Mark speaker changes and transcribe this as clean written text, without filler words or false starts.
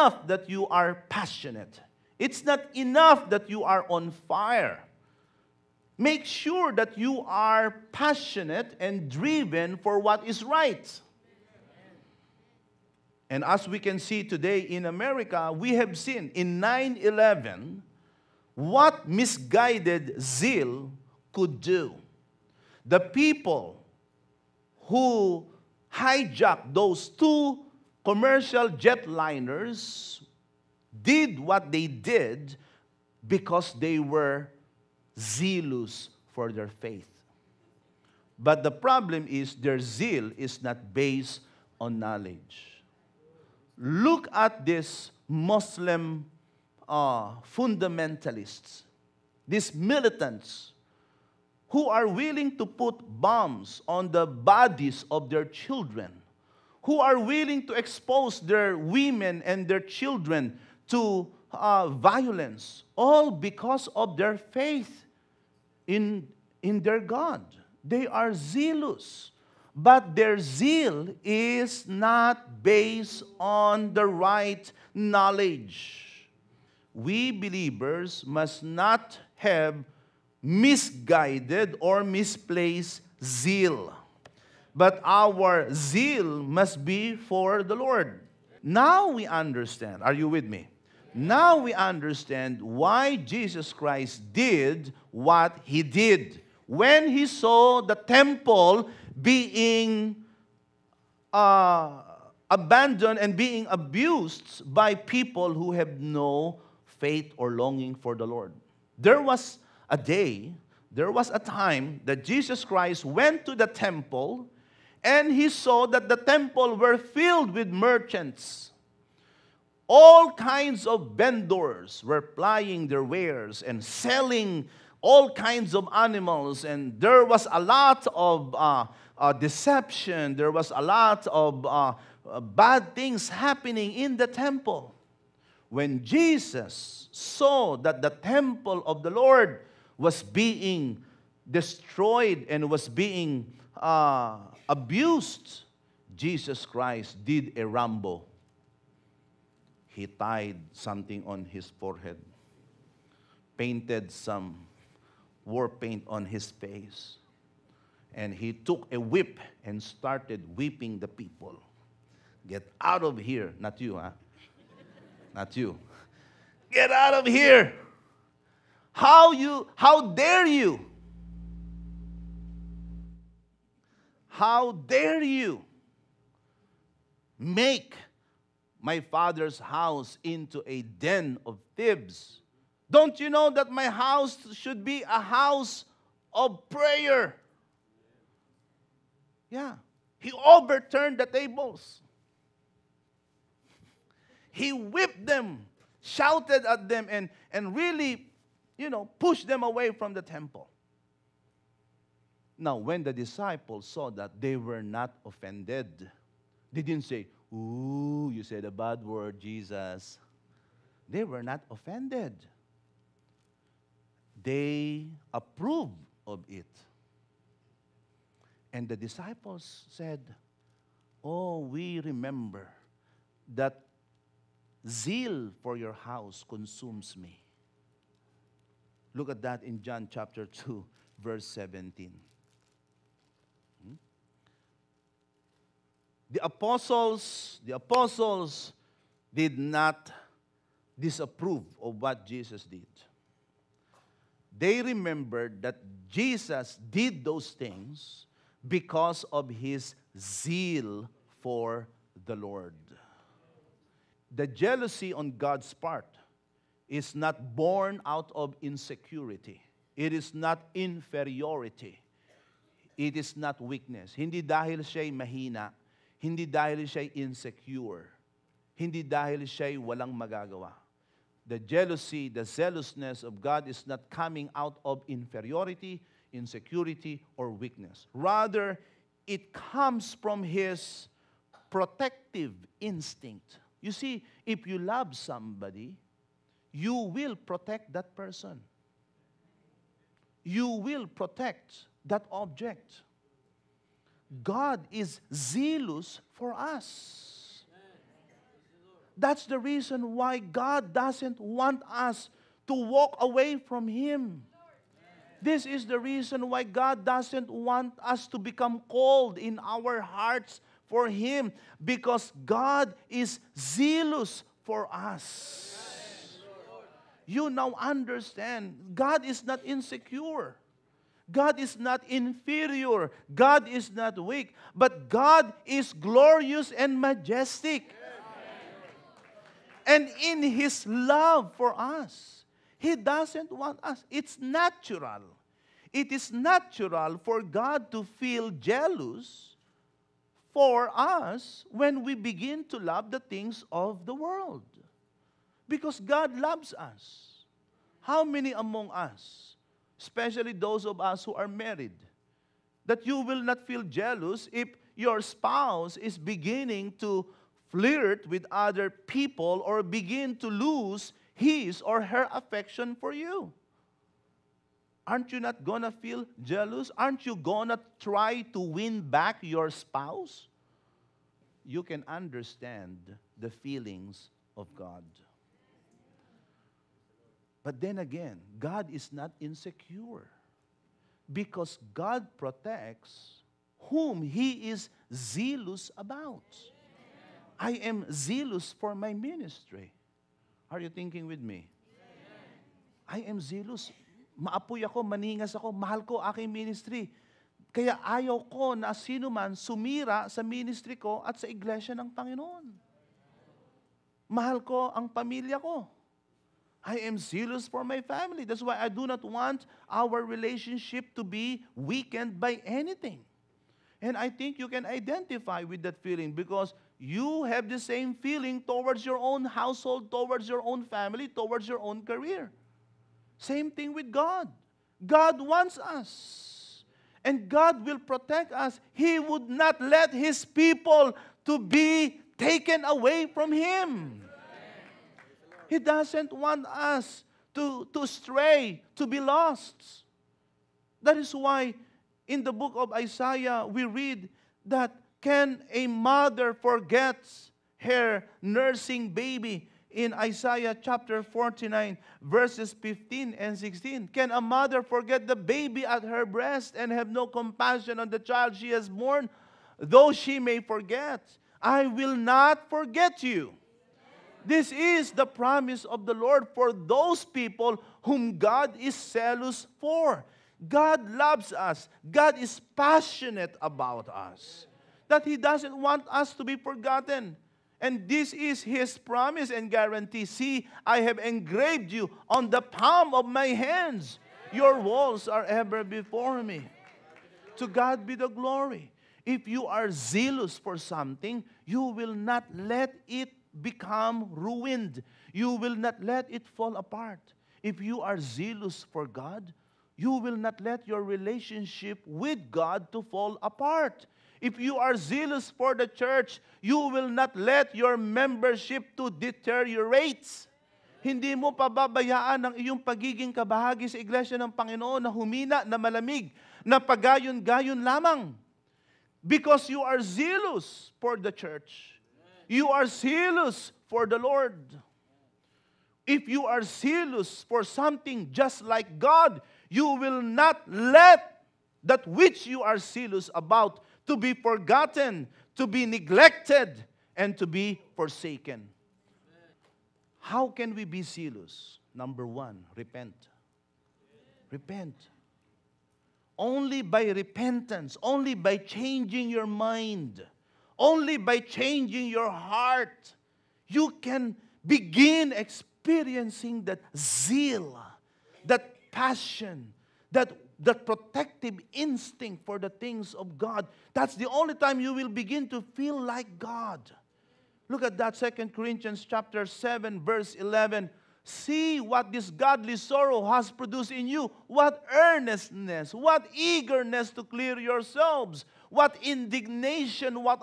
Speaker 1: enough that you are passionate. It's not enough that you are on fire. Make sure that you are passionate and driven for what is right. And as we can see today in America, we have seen in 9/11 what misguided zeal could do. The people who hijacked those two commercial jetliners did what they did because they were zealous for their faith. But the problem is their zeal is not based on knowledge. Look at these Muslim fundamentalists, these militants who are willing to put bombs on the bodies of their children, who are willing to expose their women and their children to violence, all because of their faith in their God. They are zealous, but their zeal is not based on the right knowledge. We believers must not have misguided or misplaced zeal, but our zeal must be for the Lord. Now we understand. Are you with me? Now we understand why Jesus Christ did what He did. When He saw the temple being abandoned and being abused by people who have no faith or longing for the Lord. There was a time that Jesus Christ went to the temple and He saw that the temple were filled with merchants. All kinds of vendors were plying their wares and selling all kinds of animals, and there was a lot of deception. There was a lot of bad things happening in the temple. When Jesus saw that the temple of the Lord was being destroyed and was being abused, Jesus Christ did a Rambo. He tied something on His forehead, painted some war paint on His face, and He took a whip and started whipping the people. Get out of here. Not you, huh? Not you. Get out of here. How dare you? How dare you make my Father's house into a den of thieves? Don't you know that my house should be a house of prayer? Yeah. He overturned the tables. He whipped them, shouted at them, and really, pushed them away from the temple. Now, when the disciples saw that, they were not offended. They didn't say, "Ooh, you said a bad word, Jesus." They were not offended. They approved of it. And the disciples said, "Oh, we remember that zeal for your house consumes me." Look at that in John chapter 2, verse 17. The apostles did not disapprove of what Jesus did. They remembered that Jesus did those things because of His zeal for the Lord. The jealousy on God's part is not born out of insecurity. It is not inferiority. It is not weakness. Hindi dahil siya'y mahina. Hindi dahil siya'y insecure. Hindi dahil siya'y walang magagawa. The jealousy, the zealousness of God is not coming out of inferiority, insecurity, or weakness. Rather, it comes from His protective instinct. You see, if you love somebody, you will protect that person. You will protect that object. God is zealous for us. That's the reason why God doesn't want us to walk away from Him. This is the reason why God doesn't want us to become cold in our hearts for Him, because God is zealous for us. You now understand, God is not insecure. God is not inferior. God is not weak. But God is glorious and majestic. And in His love for us, He doesn't want us. It's natural. It is natural for God to feel jealous for us when we begin to love the things of the world. Because God loves us. How many among us, especially those of us who are married, that you will not feel jealous if your spouse is beginning to flirt with other people or begin to lose his or her affection for you? Aren't you not gonna feel jealous? Aren't you gonna try to win back your spouse? You can understand the feelings of God. But then again, God is not insecure, because God protects whom He is zealous about. I am zealous for my ministry. Are you thinking with me? I am zealous. Maapoy ako, maningas ako, mahal ko aking ministry. Kaya ayaw ko na sino man sumira sa ministry ko at sa iglesia ng Panginoon. Mahal ko ang pamilya ko. I am zealous for my family. That's why I do not want our relationship to be weakened by anything. And I think you can identify with that feeling, because you have the same feeling towards your own household, towards your own family, towards your own career. Same thing with God. God wants us. And God will protect us. He would not let His people to be taken away from Him. He doesn't want us to stray, to be lost. That is why in the book of Isaiah, we read that, can a mother forget her nursing baby? In Isaiah chapter 49, verses 15 and 16. Can a mother forget the baby at her breast and have no compassion on the child she has born? Though she may forget, I will not forget you. This is the promise of the Lord for those people whom God is zealous for. God loves us. God is passionate about us. That He doesn't want us to be forgotten. And this is His promise and guarantee. See, I have engraved you on the palm of my hands. Your walls are ever before me. To God be the glory. If you are zealous for something, you will not let it become ruined. You will not let it fall apart. If you are zealous for God, you will not let your relationship with God to fall apart. If you are zealous for the church, you will not let your membership to deteriorate. Hindi mo pababayaan ang iyong pagiging kabahagi sa iglesia ng Panginoon na humina, na malamig, na pagayon-gayon lamang. Because you are zealous for the church. You are zealous for the Lord. If you are zealous for something just like God, you will not let that which you are zealous about to be forgotten, to be neglected, and to be forsaken. How can we be zealous? Number one, repent. Repent. Only by repentance, only by changing your mind, only by changing your heart, you can begin experiencing that zeal, that passion, that protective instinct for the things of God. That's the only time you will begin to feel like God. Look at that, 2 Corinthians chapter 7, verse 11. See what this godly sorrow has produced in you. What earnestness, what eagerness to clear yourselves, what indignation, what